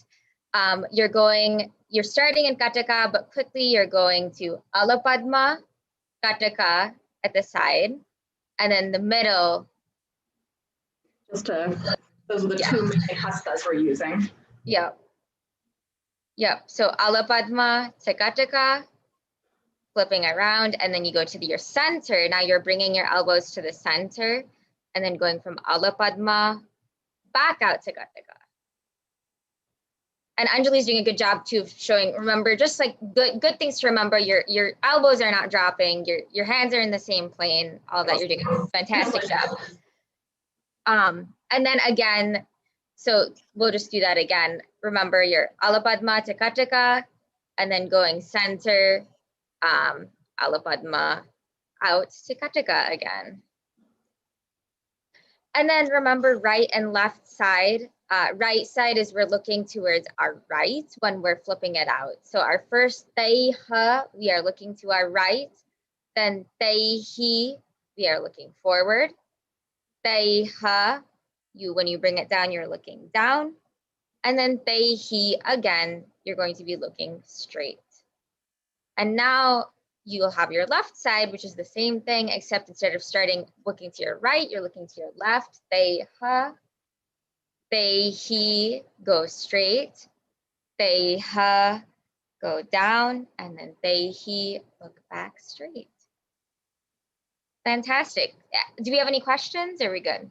You're starting in Kataka, but quickly you're going to Alapadma, Kataka at the side, and then the middle. Those are the two main hastas we're using. Yep. So Alapadma to Kataka, flipping around, and then you go to your center. Now you're bringing your elbows to the center, and then going from Alapadma back out to Kataka. And Anjali's doing a good job too of showing, remember, just like good things to remember, your elbows are not dropping, your hands are in the same plane, all that. You're doing a fantastic job. And then again, so we'll just do that again. Remember your Alapadma to Kataka, and then going center, Alapadma out to Kataka again. And then remember right and left side. Right side is we're looking towards our right when we're flipping it out. So our first tei ha, we are looking to our right. Then tei hi, we are looking forward. Tei ha, when you bring it down, you're looking down. And then tei hi, again, you're going to be looking straight. And now you'll have your left side, which is the same thing, except instead of looking to your right, you're looking to your left. Tei ha, tei hi, go straight. Tei ha, go down. And then tei hi, look back straight. Fantastic. Do we have any questions? Are we good?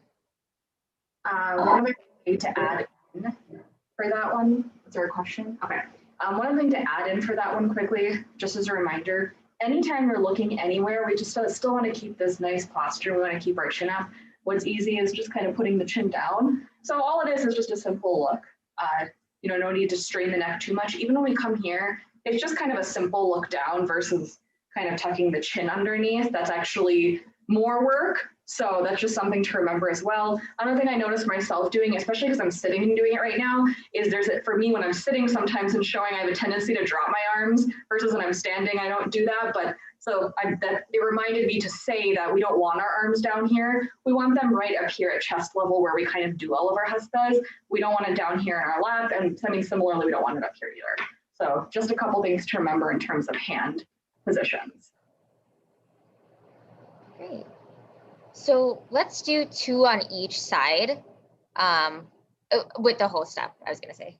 One other thing to add in for that one, is there a question? Okay. One other thing to add in for that one quickly, just as a reminder, anytime you're looking anywhere, we just still want to keep this nice posture. We want to keep our chin up. What's easy is just kind of putting the chin down. So all it is just a simple look. No need to strain the neck too much. Even when we come here, it's just kind of a simple look down versus kind of tucking the chin underneath. That's actually more work. So that's just something to remember as well. Another thing I noticed myself doing, especially because I'm sitting and doing it right now, is for me, when I'm sitting sometimes and showing, I have a tendency to drop my arms versus when I'm standing, I don't do that. But so it reminded me to say that we don't want our arms down here. We want them right up here at chest level where we kind of do all of our hastas. We don't want it down here in our lap, and similarly, we don't want it up here either. So just a couple things to remember in terms of hand positions. Great. So let's do 2 on each side with the whole step, I was going to say.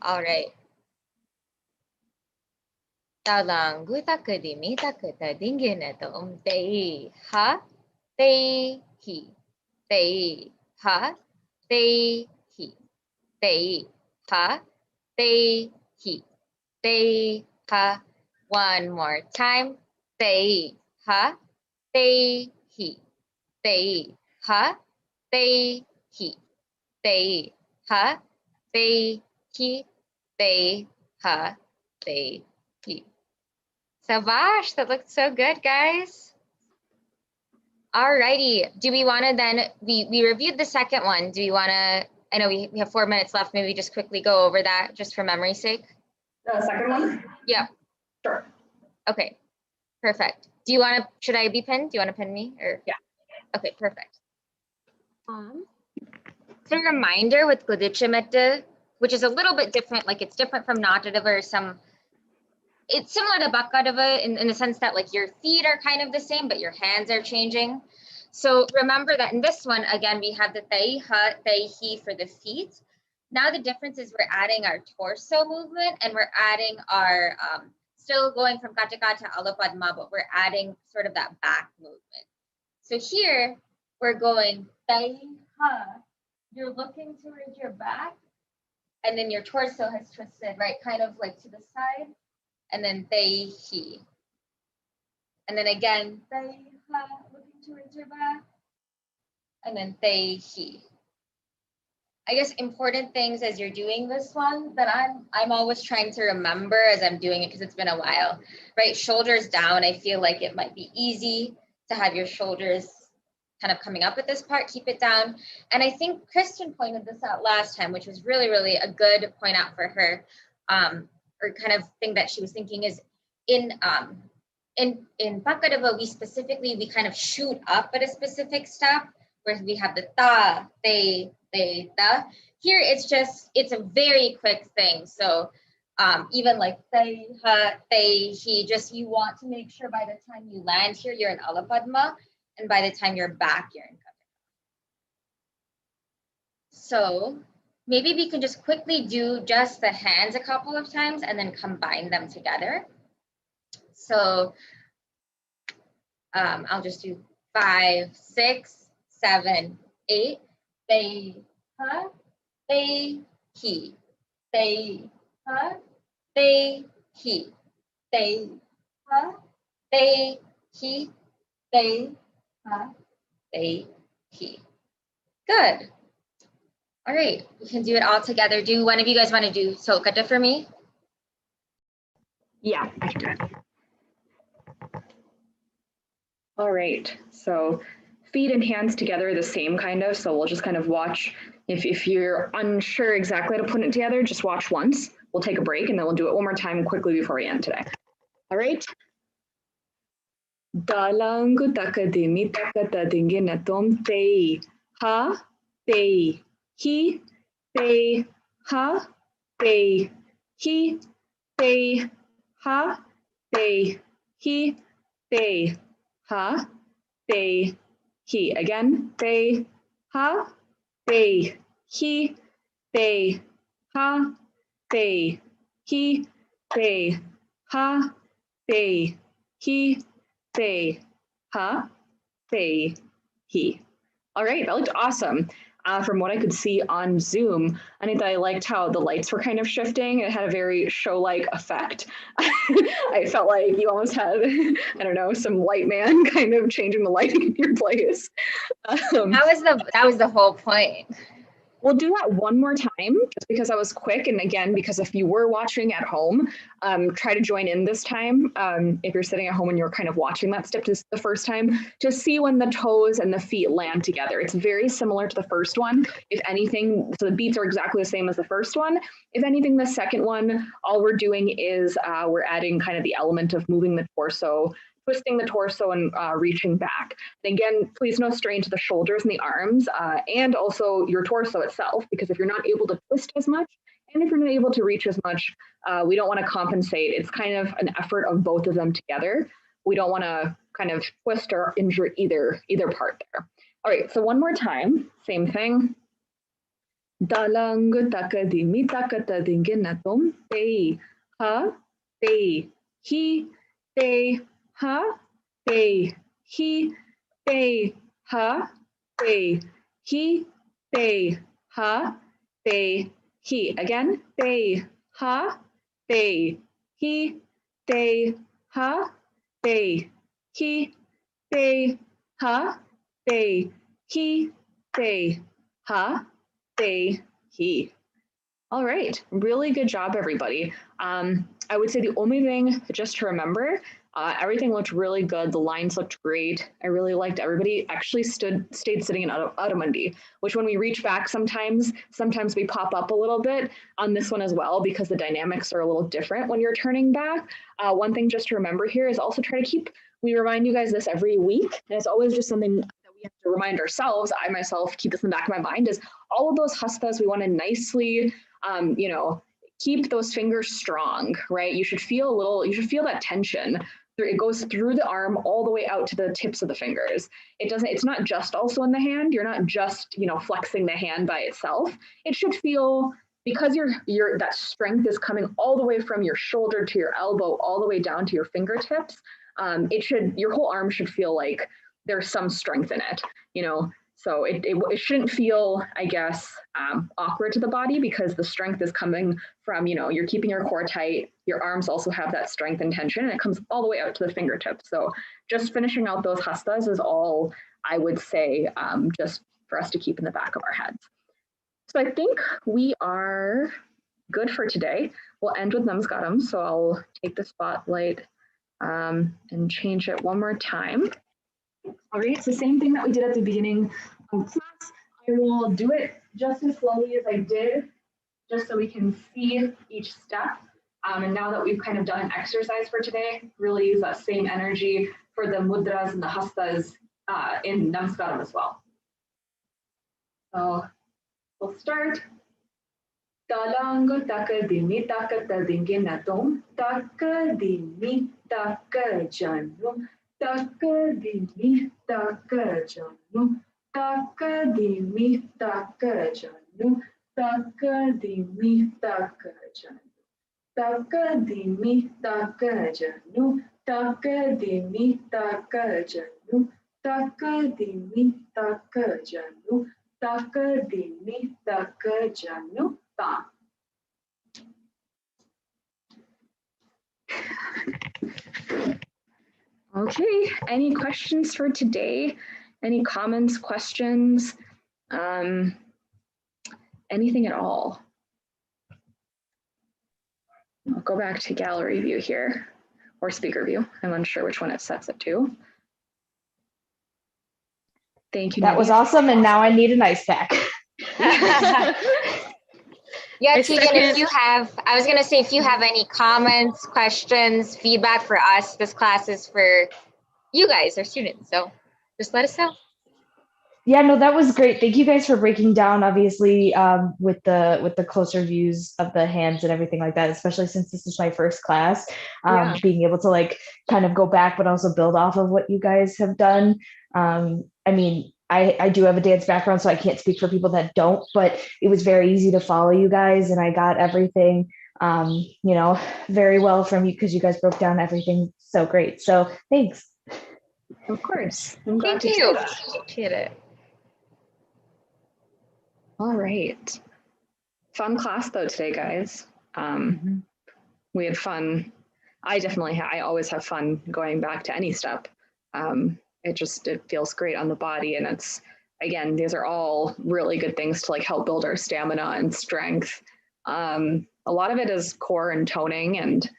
All right. Talangu takadimi takata dingineto te ha te hi te ha te hi te ha te hi te ha. One more time. Te ha te hi te ha te hi te ha te hi te ha te hi. Savash, that looked so good, guys. Alrighty, do we want to then, we reviewed the second one. Do we want to, I know we have 4 minutes left, maybe just quickly go over that just for memory's sake? The second one? Yeah. Sure. Okay, perfect. Do you want to, should I be pinned? Do you want to pin me or? Yeah. Okay, perfect. So a reminder with Gludichimete, which is a little bit different, like it's different from Natadava or some, it's similar to Bakadava in the sense that like your feet are kind of the same, but your hands are changing. So remember that in this one, again, we have the Tei Ha, Tei Hi for the feet. Now the difference is we're adding our torso movement and we're adding our, still going from Kacha to Alapadma, but we're adding sort of that back movement. So here we're going Tei Ha. You're looking towards your back and then your torso has twisted, right? Kind of like to the side. And then Tei Hi. And then again, Tei Ha, looking towards your back. And then Tei Hi. I guess important things as you're doing this one that I'm always trying to remember as I'm doing it because it's been a while, right? Shoulders down. I feel like it might be easy to have your shoulders kind of coming up at this part, keep it down. And I think Kristen pointed this out last time, which was really, really a good point out for her, or kind of thing that she was thinking is in Pakadava, we kind of shoot up at a specific step where we have the ta, te, ta. Here it's a very quick thing. So even like te, ha, te, hi, just you want to make sure by the time you land here, you're in Alapadma, and by the time you're back, you're in Kataka. So maybe we can just quickly do just the hands a couple of times and then combine them together. So I'll just do 5, 6, 7, 8. Te, ha, te, hi. Te, ha, te, hi. Te, ha, te, hi. Te, ha, te, hi. Good. All right, we can do it all together. Do one of you guys want to do Solkata for me? Yeah, I can do it. All right, so feet and hands together the same kind of, so we'll just kind of watch. If you're unsure exactly how to put it together, just watch once. We'll take a break and then we'll do it one more time quickly before we end today. All right. Dalangu takadimi takata dinginatom te ha te hi te ha te hi te ha te hi te ha te hi. Again, te ha te hi te ha te hi te ha te hi te ha te hi. All right, that looked awesome. From what I could see on Zoom, I liked how the lights were kind of shifting. It had a very show-like effect. I felt like you almost had, I don't know, some light man kind of changing the lighting in your place. That was the whole point. We'll do that one more time just because I was quick. And again, because if you were watching at home, try to join in this time. If you're sitting at home and you're kind of watching that step just the first time, to see when the toes and the feet land together. It's very similar to the first one. If anything, so the beats are exactly the same as the first one. If anything, the second one, all we're doing is we're adding kind of the element of moving the torso, twisting the torso and reaching back. And again, please no strain to the shoulders and the arms and also your torso itself, because if you're not able to twist as much and if you're not able to reach as much, we don't want to compensate. It's kind of an effort of both of them together. We don't want to kind of twist or injure either part there. All right, so one more time, same thing. Dalang takadimi takatadinginatum te ha te he te ha te he te ha te he te ha te he. Again, te ha te he te ha te he te ha te he te ha te he. All right, really good job, everybody. I would say the only thing just to remember, everything looked really good. The lines looked great. I really liked everybody actually stayed sitting in Adamandi, which when we reach back sometimes we pop up a little bit on this one as well because the dynamics are a little different when you're turning back. One thing just to remember here is also try to keep, we remind you guys this every week, and it's always just something that we have to remind ourselves. I myself keep this in the back of my mind is all of those hastas we want to nicely, keep those fingers strong, right? You should feel that tension. It goes through the arm all the way out to the tips of the fingers. It's not just also in the hand. You're not just, flexing the hand by itself. It should feel, because that strength is coming all the way from your shoulder to your elbow, all the way down to your fingertips. Your whole arm should feel like there's some strength in it, So it shouldn't feel, I guess, awkward to the body because the strength is coming from, you're keeping your core tight. Your arms also have that strength and tension, and it comes all the way out to the fingertips. So just finishing out those hastas is all I would say, just for us to keep in the back of our heads. So I think we are good for today. We'll end with Namaskaram. So I'll take the spotlight and change it one more time. All right, it's the same thing that we did at the beginning of class. I will do it just as slowly as I did, just so we can see each step. And now that we've kind of done an exercise for today, really use that same energy for the mudras and the hastas in Namaskaram as well. So we'll start. Talang takadimi takatadinginatum takadimi takajanum takadimi takajanum takadimi takajanum takadimi takajanum takadimi takajanum takadimi takajanum takadimi takajanum takadimi takajanum ta. Okay, any questions for today? Any comments, questions, anything at all? I'll go back to gallery view here, or speaker view. I'm unsure which one it sets it to. Thank you. That was awesome, and now I need an ice pack. Yeah, Tegan, if you have any comments, questions, feedback for us, this class is for you guys, our students. So just let us know. Yeah, no, that was great. Thank you guys for breaking down, obviously, with the closer views of the hands and everything like that, especially since this is my first class, being able to kind of go back, but also build off of what you guys have done. I mean, I do have a dance background, so I can't speak for people that don't, but it was very easy to follow you guys, and I got everything, very well from you because you guys broke down everything so great. So thanks. Of course. Thank you. Appreciate it. All right. Fun class though today, guys. We had fun. I always have fun going back to any step. It feels great on the body, and it's again, these are all really good things to like help build our stamina and strength. A lot of it is core and toning, and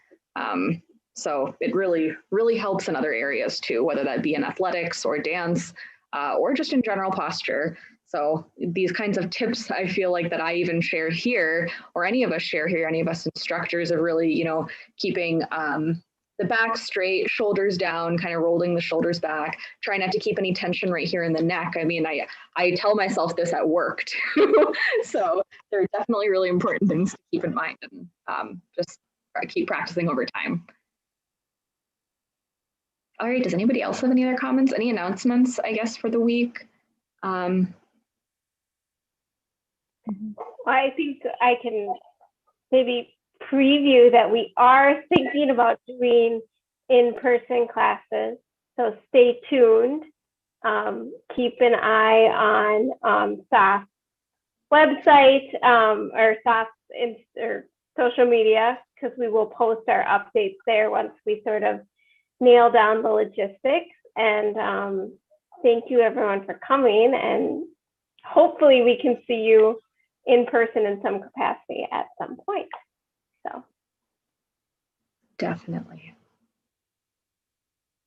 so it really, really helps in other areas too, whether that be in athletics or dance or just in general posture. So these kinds of tips, I feel like that I even share here, or any of us share here, any of us instructors, are really, you know, keeping the back straight, shoulders down, kind of rolling the shoulders back, try not to keep any tension right here in the neck. I mean, I tell myself this at work too. So they're definitely really important things to keep in mind, and just keep practicing over time. All right, does anybody else have any other comments, any announcements, I guess, for the week? Well, I think I can maybe preview that we are thinking about doing in-person classes. So stay tuned. Keep an eye on SAATH website or SAATH or social media, because we will post our updates there once we sort of nail down the logistics. And thank you everyone for coming, and hopefully we can see you in person in some capacity at some point. So definitely.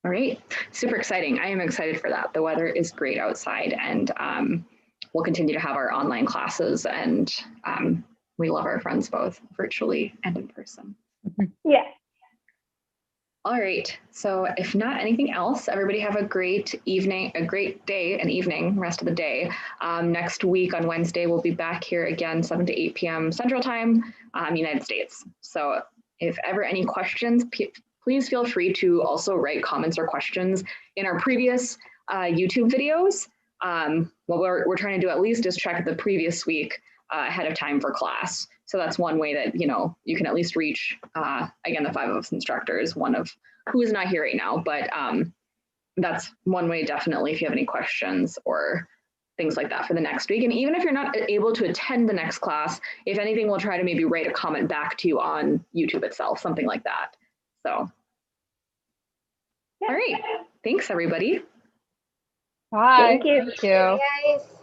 All right, super exciting. I am excited for that. The weather is great outside, and we'll continue to have our online classes, and we love our friends both virtually and in person. yeah. All right, so if not anything else, everybody have a great evening, a great day and evening, rest of the day. Next week on Wednesday, we'll be back here again, 7 to 8 p.m. Central Time, United States. So if ever any questions, please feel free to also write comments or questions in our previous YouTube videos. What we're trying to do at least is check the previous week ahead of time for class. So that's one way that, you know, you can at least reach, again, the 5 of us instructors, one of who is not here right now, but that's one way definitely if you have any questions or things like that for the next week. And even if you're not able to attend the next class, if anything, we'll try to maybe write a comment back to you on YouTube itself, something like that. So, all right, thanks everybody. Bye. Thank you. Thank you. Hey guys.